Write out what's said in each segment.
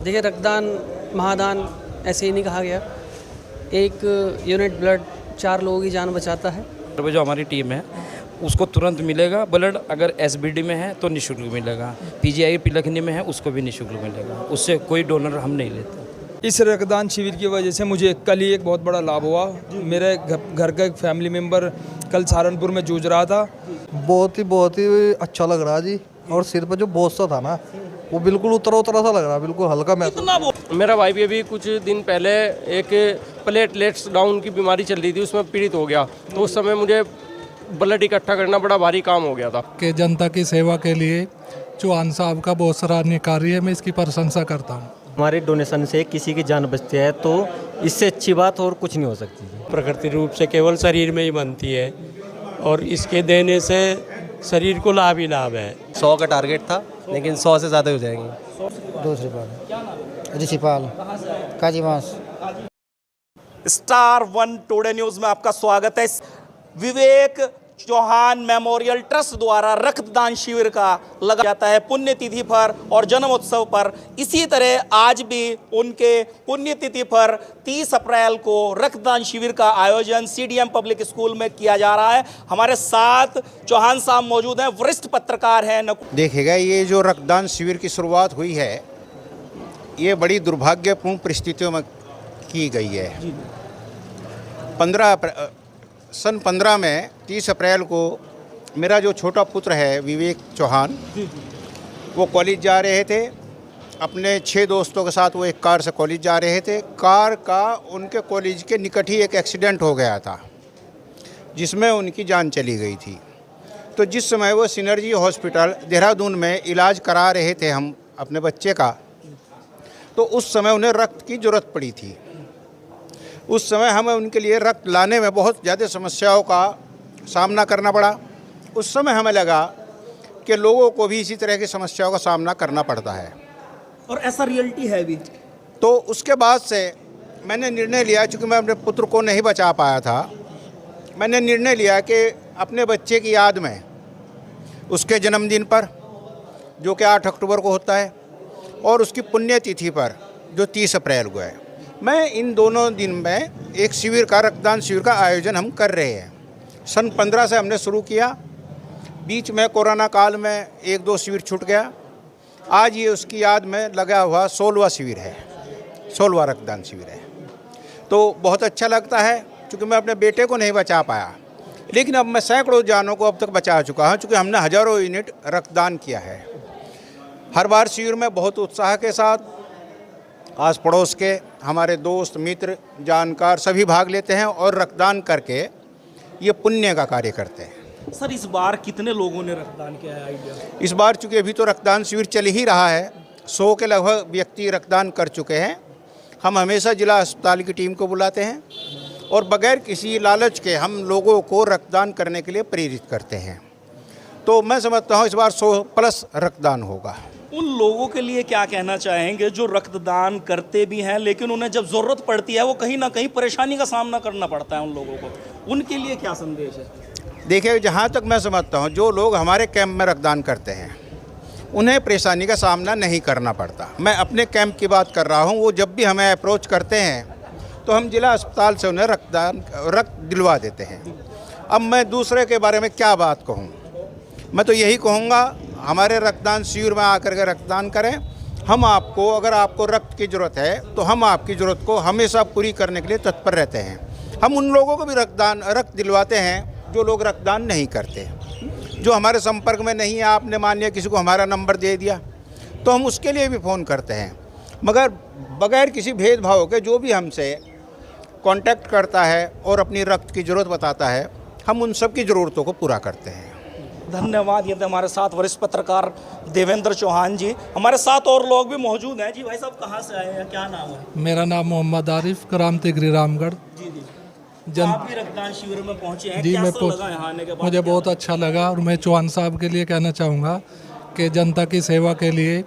देखिए, रक्तदान महादान ऐसे ही नहीं कहा गया। एक यूनिट ब्लड 4 लोगों की जान बचाता है। जो हमारी टीम है उसको तुरंत मिलेगा ब्लड। अगर एसबीडी में है तो निःशुल्क मिलेगा, पीजीआई पिलखनी में है उसको भी निःशुल्क मिलेगा। उससे कोई डोनर हम नहीं लेते। इस रक्तदान शिविर की वजह से मुझे कल ही एक बहुत बड़ा लाभ हुआ। मेरे घर का एक फैमिली मेम्बर कल सहारनपुर में जूझ रहा था। बहुत ही अच्छा लग रहा जी। और सिर पर जो बोझ सा था ना, वो बिल्कुल उतरा सा लग रहा, बिल्कुल हल्का महसूस। मेरा भाई भी अभी कुछ दिन पहले एक प्लेटलेट्स डाउन की बीमारी चल रही थी, उसमें पीड़ित हो गया। तो उस समय मुझे ब्लड इकट्ठा करना बड़ा भारी काम हो गया था। कि जनता की सेवा के लिए चौहान साहब का बहुत सराहनीय कार्य है, मैं इसकी प्रशंसा करता हूँ। हमारे डोनेशन से किसी की जान बचती है तो इससे अच्छी बात और कुछ नहीं हो सकती। प्रकृति रूप से केवल शरीर में ही बनती है और इसके देने से शरीर को लाभ ही लाभ है। 100 का टारगेट था लेकिन 100 से ज़्यादा हो जाएंगे। दूसरी ऋषिपाल काजीवास। स्टार 1 टुडे न्यूज में आपका स्वागत है। विवेक चौहान मेमोरियल ट्रस्ट द्वारा रक्तदान शिविर का लगा जाता है पुण्यतिथि पर और जन्मोत्सव पर। इसी तरह आज भी उनके पुण्यतिथि पर 30 अप्रैल को रक्तदान शिविर का आयोजन सीडीएम पब्लिक स्कूल में किया जा रहा है। हमारे साथ चौहान साहब मौजूद हैं, वरिष्ठ पत्रकार हैं। देखिएगा, ये जो रक्तदान शिविर की शुरुआत हुई है ये बड़ी दुर्भाग्यपूर्ण परिस्थितियों में की गई है। सन 15 में 30 अप्रैल को मेरा जो छोटा पुत्र है विवेक चौहान, वो कॉलेज जा रहे थे। अपने 6 दोस्तों के साथ वो एक कार से कॉलेज जा रहे थे। कार का उनके कॉलेज के निकट ही एक एक्सीडेंट हो गया था जिसमें उनकी जान चली गई थी। तो जिस समय वो सिनर्जी हॉस्पिटल देहरादून में इलाज करा रहे थे हम अपने बच्चे का, तो उस समय उन्हें रक्त की ज़रूरत पड़ी थी। उस समय हमें उनके लिए रक्त लाने में बहुत ज़्यादा समस्याओं का सामना करना पड़ा। उस समय हमें लगा कि लोगों को भी इसी तरह की समस्याओं का सामना करना पड़ता है और ऐसा रियलिटी है भी। तो उसके बाद से मैंने निर्णय लिया, चूँकि मैं अपने पुत्र को नहीं बचा पाया था, मैंने निर्णय लिया कि अपने बच्चे की याद में उसके जन्मदिन पर जो कि 8 अक्टूबर को होता है और उसकी पुण्यतिथि पर जो 30 अप्रैल को है, मैं इन दोनों दिन में एक शिविर का रक्तदान शिविर का आयोजन हम कर रहे हैं। सन 15 से हमने शुरू किया, बीच में कोरोना काल में 1-2 शिविर छूट गया। आज ये उसकी याद में लगा हुआ 16वां शिविर है, 16वां रक्तदान शिविर है। तो बहुत अच्छा लगता है, क्योंकि मैं अपने बेटे को नहीं बचा पाया, लेकिन अब मैं सैकड़ों जानों को अब तक बचा चुका हूँ, क्योंकि हमने हज़ारों यूनिट रक्तदान किया है। हर बार शिविर में बहुत उत्साह के साथ आस पड़ोस के हमारे दोस्त मित्र जानकार सभी भाग लेते हैं और रक्तदान करके ये पुण्य का कार्य करते हैं। सर, इस बार कितने लोगों ने रक्तदान किया है आइडिया? इस बार चूँकि अभी तो रक्तदान शिविर चल ही रहा है, 100 के लगभग व्यक्ति रक्तदान कर चुके हैं। हम हमेशा जिला अस्पताल की टीम को बुलाते हैं और बगैर किसी लालच के हम लोगों को रक्तदान करने के लिए प्रेरित करते हैं। तो मैं समझता हूँ इस बार 100+ रक्तदान होगा। उन लोगों के लिए क्या कहना चाहेंगे जो रक्तदान करते भी हैं लेकिन उन्हें जब ज़रूरत पड़ती है वो कहीं ना कहीं परेशानी का सामना करना पड़ता है उन लोगों को, उनके लिए क्या संदेश है? देखिए, जहाँ तक मैं समझता हूँ जो लोग हमारे कैंप में रक्तदान करते हैं उन्हें परेशानी का सामना नहीं करना पड़ता। मैं अपने कैंप की बात कर रहा हूँ। वो जब भी हमें अप्रोच करते हैं तो हम जिला अस्पताल से उन्हें रक्त दिलवा देते हैं। अब मैं दूसरे के बारे में क्या बात कहूँ, मैं तो यही कहूँगा हमारे रक्तदान शिविर में आकर के रक्तदान करें। हम आपको, अगर आपको रक्त की ज़रूरत है तो हम आपकी ज़रूरत को हमेशा पूरी करने के लिए तत्पर रहते हैं। हम उन लोगों को भी रक्त दिलवाते हैं जो लोग रक्तदान नहीं करते, जो हमारे संपर्क में नहीं है। आपने मान लिया किसी को हमारा नंबर दे दिया तो हम उसके लिए भी फ़ोन करते हैं, मगर बगैर किसी भेदभाव के जो भी हमसे कांटेक्ट करता है और अपनी रक्त की ज़रूरत बताता है, हम उन सब की ज़रूरतों को पूरा करते हैं। धन्यवाद। ये थे हमारे साथ वरिष्ठ पत्रकार देवेंद्र चौहान जी। हमारे साथ और लोग भी मौजूद हैं। जी भाई साहब, कहाँ से आए हैं, क्या नाम है? मेरा नाम मोहम्मद आरिफ, ग्राम तिगरी रामगढ़। जी, आप भी रक्तदान शिविर में पहुंचे हैं, जी, कैसा लगा यहाँ आने के बाद? मुझे बहुत अच्छा लगा और मैं चौहान साहब के लिए कहना चाहूँगा कि जनता की सेवा के लिए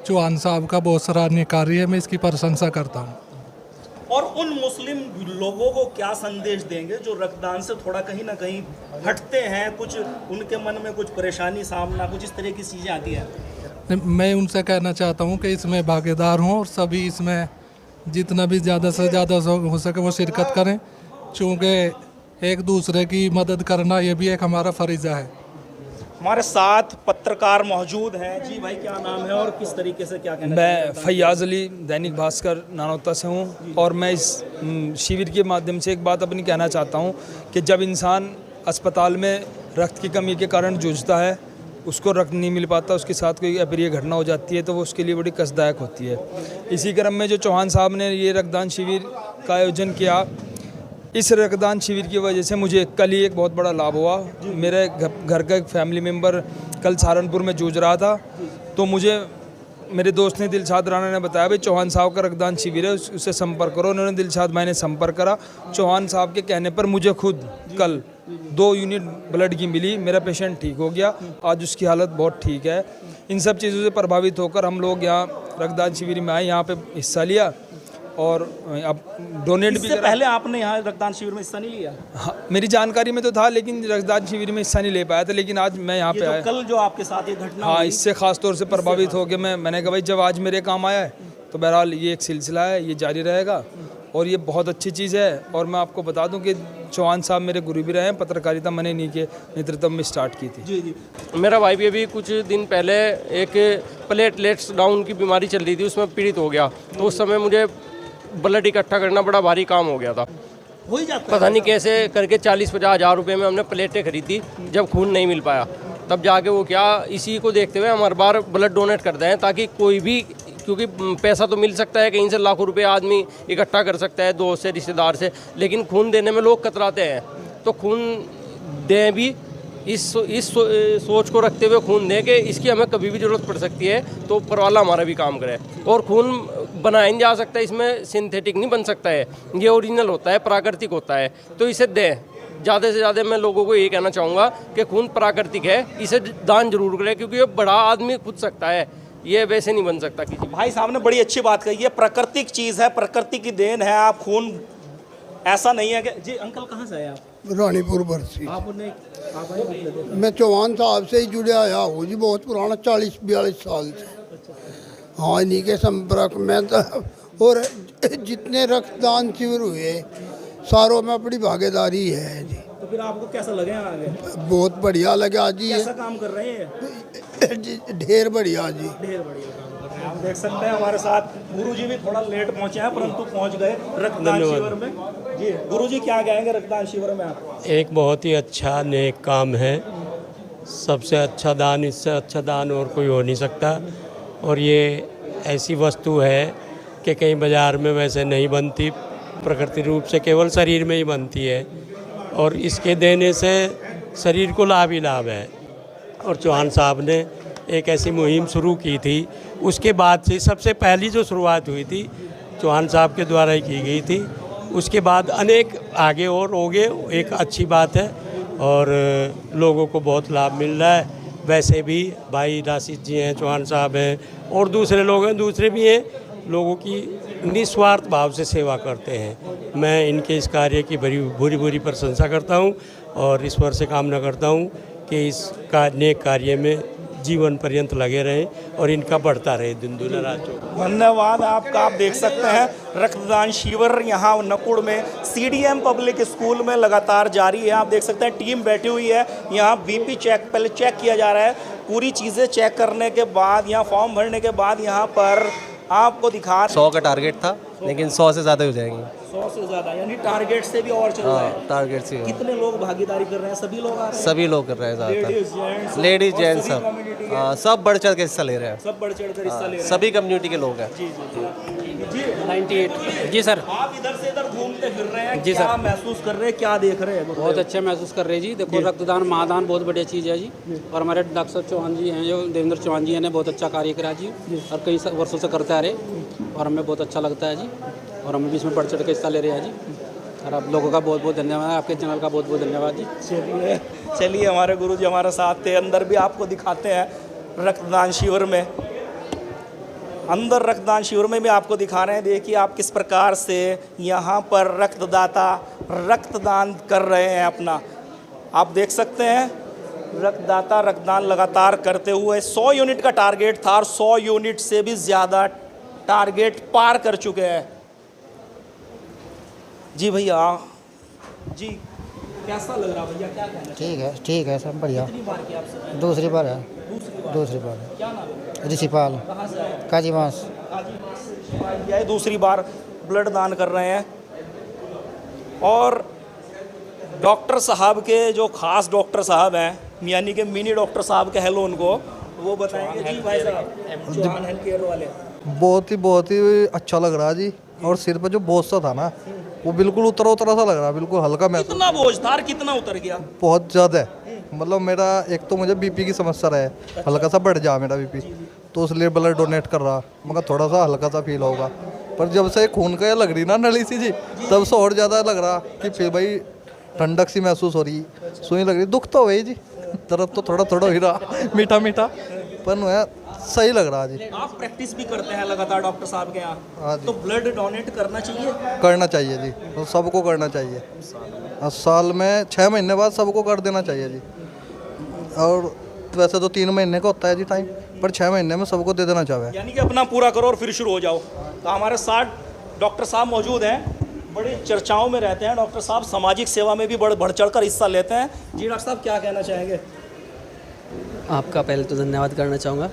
चौहान साहब का बहुत सराहनीय कार्य है, मैं इसकी प्रशंसा करता हूँ। और उन मुस्लिम लोगों को क्या संदेश देंगे जो रक्तदान से थोड़ा कहीं ना कहीं हटते हैं, कुछ उनके मन में कुछ परेशानी सामना, कुछ इस तरह की चीज़ें आती हैं? मैं उनसे कहना चाहता हूँ कि इसमें भागीदार हों और सभी इसमें जितना भी ज़्यादा से ज़्यादा हो सके वो शिरकत करें, चूँकि एक दूसरे की मदद करना ये भी एक हमारा फरीज़ा है। हमारे साथ पत्रकार मौजूद हैं। जी भाई, क्या नाम है और किस तरीके से क्या कहना मैं चाहेंगे? फैयाज़ अली दैनिक भास्कर नानौता से हूँ और मैं इस शिविर के माध्यम से एक बात अपनी कहना चाहता हूँ कि जब इंसान अस्पताल में रक्त की कमी के कारण जूझता है, उसको रक्त नहीं मिल पाता, उसके साथ कोई अप्रिय घटना हो जाती है तो वो उसके लिए बड़ी कष्टदायक होती है। इसी क्रम में जो चौहान साहब ने ये रक्तदान शिविर का आयोजन किया, इस रक्तदान शिविर की वजह से मुझे कल ही एक बहुत बड़ा लाभ हुआ। मेरे घर का एक फैमिली मेम्बर कल सहारनपुर में जूझ रहा था, तो मुझे मेरे दोस्त ने दिलशाद राणा ने बताया भाई चौहान साहब का रक्तदान शिविर है, उससे संपर्क करो। उन्होंने दिलशाद भाई ने संपर्क करा। चौहान साहब के कहने पर मुझे खुद कल 2 यूनिट ब्लड की मिली, मेरा पेशेंट ठीक हो गया, आज उसकी हालत बहुत ठीक है। इन सब चीज़ों से प्रभावित होकर हम लोग यहाँ रक्तदान शिविर में आए, यहाँ पे हिस्सा लिया और अब डोनेट भी करा। पहले आपने यहाँ रक्तदान शिविर में हिस्सा नहीं लिया? हाँ, मेरी जानकारी में तो था, लेकिन रक्तदान शिविर में हिस्सा नहीं ले पाया था। लेकिन आज मैं यहाँ पे आया, कल जो आपके साथ ये घटना हाँ, हुई, इससे ख़ास तौर से प्रभावित हो गया। मैंने कहा भाई जब आज मेरे काम आया है तो बहरहाल ये एक सिलसिला है, ये जारी रहेगा और ये बहुत अच्छी चीज़ है। और मैं आपको बता दूं कि चौहान साहब मेरे गुरु भी रहे हैं, पत्रकारिता मैंने इन्हीं के नेतृत्व में स्टार्ट की थी। जी जी। मेरा भाई भी अभी कुछ दिन पहले एक प्लेटलेट्स डाउन की बीमारी चल रही थी, उसमें पीड़ित हो गया। तो उस समय मुझे ब्लड इकट्ठा करना बड़ा भारी काम हो गया था। हो ही जाता पता नहीं कैसे करके 40-50 हज़ार रुपये में हमने प्लेटें खरीदी। जब खून नहीं मिल पाया तब जाके वो क्या, इसी को देखते हुए हम हर बार ब्लड डोनेट करते हैं ताकि कोई भी, क्योंकि पैसा तो मिल सकता है, कहीं से लाखों रुपए आदमी इकट्ठा कर सकता है दोस्त से, रिश्तेदार से, लेकिन खून देने में लोग कतराते हैं। तो खून दें भी इस सोच को रखते हुए खून दें कि इसकी हमें कभी भी ज़रूरत पड़ सकती है, तो ऊपर वाला हमारा भी काम करे। और खून बनाया नहीं जा सकता, इसमें सिंथेटिक नहीं बन सकता है, ये ओरिजिनल होता है, प्राकृतिक होता है, तो इसे दें। ज़्यादा से ज़्यादा मैं लोगों को ये कहना चाहूँगा कि खून प्राकृतिक है, इसे दान जरूर करें, क्योंकि ये बड़ा आदमी खुद सकता है, ये वैसे नहीं बन सकता किसी। भाई साहब ने बड़ी अच्छी बात कही है, प्राकृतिक चीज़ है, प्रकृति की देन है। आप खून, ऐसा नहीं है कि जी। अंकल कहाँ से आए आप? रानीपुर बरसी। आपने मैं चौहान साहब से ही जुड़ा आया हूँ जी, बहुत पुराना, 40-42 साल से। हाँ, इन्हीं के संपर्क में तो, और जितने रक्तदान शिविर हुए सारों में अपनी भागीदारी है जी। तो फिर आपको कैसा लगे आगे? बहुत बढ़िया लगा जी। कैसा काम कर रहे हैं? ढेर बढ़िया जी, ढेर बढ़िया काम कर रहे हैं। आप देख सकते हैं हमारे साथ गुरुजी भी थोड़ा लेट पहुंचे हैं, परंतु पहुंच गए रक्तदान शिविर में। जी गुरुजी, क्या कहेंगे रक्तदान शिविर में आप? एक बहुत ही अच्छा नेक काम है, सबसे अच्छा दान, इससे अच्छा दान और कोई हो नहीं सकता। और ये ऐसी वस्तु है कि कहीं बाज़ार में वैसे नहीं बनती, प्रकृति रूप से केवल शरीर में ही बनती है और इसके देने से शरीर को लाभ ही लाभ है। और चौहान साहब ने एक ऐसी मुहिम शुरू की थी, उसके बाद से सबसे पहली जो शुरुआत हुई थी चौहान साहब के द्वारा ही की गई थी। उसके बाद अनेक आगे और हो गए, एक अच्छी बात है और लोगों को बहुत लाभ मिल रहा है। वैसे भी भाई राशिद जी हैं, चौहान साहब हैं और दूसरे लोग हैं, दूसरे भी हैं, लोगों की निस्वार्थ भाव से सेवा करते हैं। मैं इनके इस कार्य की भूरी प्रशंसा करता हूं और ईश्वर से कामना करता हूं कि इस नेक कार्य में जीवन पर्यंत लगे रहें और इनका बढ़ता रहे दिन दुना रात। धन्यवाद आपका। आप देख सकते हैं रक्तदान शिविर यहाँ नकुड़ में CDM पब्लिक स्कूल में लगातार जारी है। आप देख सकते हैं टीम बैठी हुई है, यहाँ BP चेक, पहले चेक किया जा रहा है। पूरी चीज़ें चेक करने के बाद, यहाँ फॉर्म भरने के बाद यहाँ पर आपको दिखा 100 का टारगेट था, लेकिन 100 से ज़्यादा हो जाएंगे। 100 से ज़्यादा, यानी टारगेट से भी और चल रहा है। टारगेट से कितने लोग भागीदारी कर रहे हैं? सभी लोग आ रहे हैं? सभी लोग कर रहे हैं ज़्यादातर, लेडीज जेंट्स सब बढ़ चढ़ के हिस्सा ले रहे हैं। सब बढ़ चढ़ कर हिस्सा ले रहे हैं, सभी कम्युनिटी के लोग हैं। जी जी 98। जी सर, आप इधर से इधर घूमते फिर रहे हैं, जी क्या सर। महसूस कर रहे हैं, क्या देख रहे हैं? बहुत अच्छा महसूस कर रहे हैं जी। देखो रक्तदान महादान बहुत बढ़िया चीज़ है जी। और हमारे डॉक्टर चौहान जी हैं, जो देवेंद्र चौहान जी ने बहुत अच्छा कार्य करा जी और कई वर्षों से करते आ रहे और हमें बहुत अच्छा लगता है जी। और हम भी इसमें बढ़ चढ़ के हिस्सा ले रहे हैं जी। और आप लोगों का बहुत बहुत धन्यवाद, आपके चैनल का बहुत बहुत धन्यवाद जी। चलिए हमारे गुरुजी हमारे साथ थे, अंदर भी आपको दिखाते हैं रक्तदान शिविर में। अंदर रक्तदान शिविर में भी आपको दिखा रहे हैं, देखिए आप किस प्रकार से यहाँ पर रक्तदाता रक्तदान कर रहे हैं अपना। आप देख सकते हैं रक्तदाता रक्तदान लगातार करते हुए 100 यूनिट का टारगेट था और 100 यूनिट से भी ज़्यादा टारगेट पार कर चुके हैं। जी भैया, जी कैसा लग रहा भैया, क्या कहना? ठीक है सब बढ़िया। कितनी बार किया आपसे? दूसरी बार है। दूसरी बार क्या नाम है? ऋषिपाल कहाँ से आए? काजीबास। ये दूसरी बार ब्लड दान कर रहे हैं और डॉक्टर साहब के जो खास डॉक्टर साहब हैं, यानी कि मिनी डॉक्टर साहब कह लो उनको, वो बताएंगे। जी भाई साहब, चौहान हेल्थ केयर वाले, बहुत ही अच्छा लग रहा जी। और सिर पर जो बोझ सा था ना, वो बिल्कुल उतरा सा लग रहा, बिल्कुल हल्का महसूस। कितना बोझ था और कितना उतर गया? बहुत ज़्यादा है। मतलब मेरा एक तो मुझे बीपी की समस्या रहे, हल्का सा बढ़ जा मेरा बीपी, तो इसलिए ब्लड डोनेट कर रहा, मगर थोड़ा सा हल्का सा फील होगा। पर जब से खून का ये लग रही ना नली सी जी, तब से और ज़्यादा लग रहा कि फिर भाई ठंडक सी महसूस हो रही, सुई लग रही। दुख तो वही जी, दर्द तो थोड़ा ही रहा, मीठा पर वह सही लग रहा जी। आप प्रैक्टिस भी करते हैं लगातार डॉक्टर साहब के हाँ यहाँ, जी। तो ब्लड डोनेट करना चाहिए? करना चाहिए जी, तो सबको करना चाहिए। साल में 6 महीने बाद सबको कर देना चाहिए जी। और वैसे तो 3 महीने का होता है जी टाइम, पर 6 महीने में सबको दे देना चाहिए। यानी कि अपना पूरा करो और फिर शुरू हो जाओ। तो हमारे साथ डॉक्टर साहब मौजूद हैं, बड़ी चर्चाओं में रहते हैं डॉक्टर साहब, सामाजिक सेवा में भी बढ़ चढ़कर हिस्सा लेते हैं। जी डॉक्टर साहब, क्या कहना चाहेंगे? आपका पहले तो धन्यवाद करना चाहूँगा,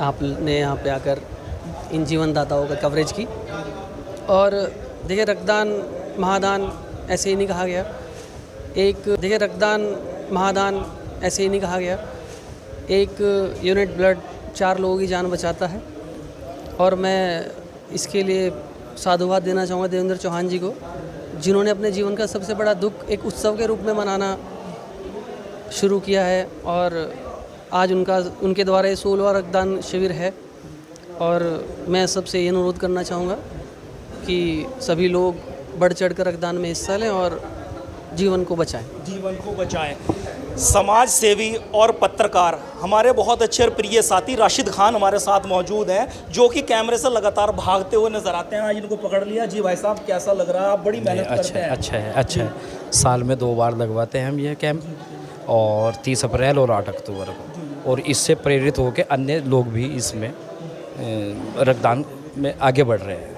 आपने यहाँ पे आकर इन जीवन दाताओं का कवरेज की। और देखिए, रक्तदान महादान ऐसे ही नहीं कहा गया। एक यूनिट ब्लड 4 लोगों की जान बचाता है। और मैं इसके लिए साधुवाद देना चाहूँगा देवेंद्र चौहान जी को, जिन्होंने अपने जीवन का सबसे बड़ा दुख एक उत्सव के रूप में मनाना शुरू किया है। और आज उनके द्वारा ये 16वां रक्तदान शिविर है। और मैं सबसे ये अनुरोध करना चाहूँगा कि सभी लोग बढ़ चढ़ कर रक्तदान में हिस्सा लें और जीवन को बचाएं। समाज सेवी और पत्रकार हमारे बहुत अच्छे और प्रिय साथी राशिद खान हमारे साथ मौजूद हैं, जो कि कैमरे से लगातार भागते हुए नजर आते हैं। आज इनको पकड़ लिया। जी भाई साहब, कैसा लग रहा है? आप बड़ी मेहनत करते हैं। अच्छा है। साल में 2 बार लगवाते हैं हम ये कैंप, और 30 अप्रैल और 8 अक्टूबर को। और इससे प्रेरित होकर अन्य लोग भी इसमें रक्तदान में आगे बढ़ रहे हैं।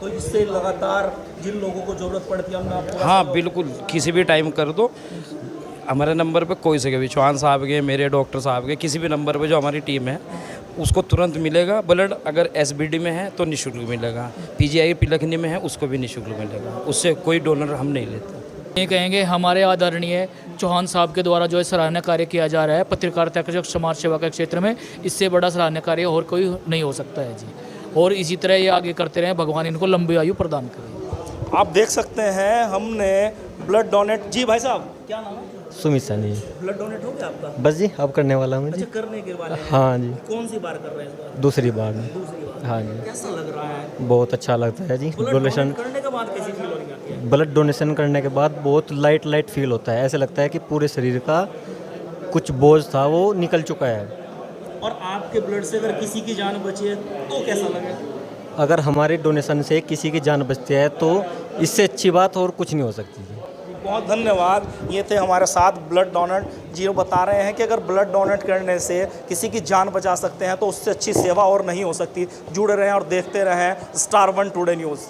तो इससे लगातार जिन लोगों को ज़रूरत पड़ती है, आपको हाँ बिल्कुल, किसी भी टाइम कर दो, हमारे नंबर पे कोई से भी, चौहान साहब के, मेरे डॉक्टर साहब के, किसी भी नंबर पे जो हमारी टीम है उसको तुरंत मिलेगा ब्लड। अगर एसबीडी में है तो निःशुल्क मिलेगा, पीजीआई पिलखनी में है उसको भी निःशुल्क मिलेगा, उससे कोई डोनर हम नहीं लेते। ये कहेंगे हमारे आदरणीय चौहान साहब के द्वारा जो है सराहनीय कार्य किया जा रहा है पत्रकारिता के समाज सेवा के क्षेत्र में, इससे बड़ा सराहनीय कार्य और कोई नहीं हो सकता है जी। और इसी तरह ये आगे करते रहें, भगवान इनको लंबी आयु प्रदान करे। आप देख सकते हैं हमने ब्लड डोनेट। जी भाई साहब, क्या नाम है? सुमित सैनी। ब्लड डोनेट हो गया आपका? बस जी, अब करने वाला हूँ जी। अच्छा, करने के वाले हैं? हाँ जी। कौन सी बार कर रहे हैं इस बार? दूसरी बार। हाँ जी। कैसा लग रहा है? बहुत अच्छा लगता है जी। डोनेशन करने के बाद कैसी फील हो रही है? ब्लड डोनेशन करने के बाद बहुत लाइट फील होता है। ऐसा लगता है कि पूरे शरीर का कुछ बोझ था वो निकल चुका है। और आपके ब्लड से अगर किसी की जान बची है तो कैसा लगे? अगर हमारे डोनेशन से किसी की जान बचती है तो इससे अच्छी बात और कुछ नहीं हो सकती। बहुत धन्यवाद। ये थे हमारे साथ ब्लड डोनर, जो बता रहे हैं कि अगर ब्लड डोनेट करने से किसी की जान बचा सकते हैं तो उससे अच्छी सेवा और नहीं हो सकती। जुड़े रहें और देखते रहें स्टार 1 टुडे न्यूज़।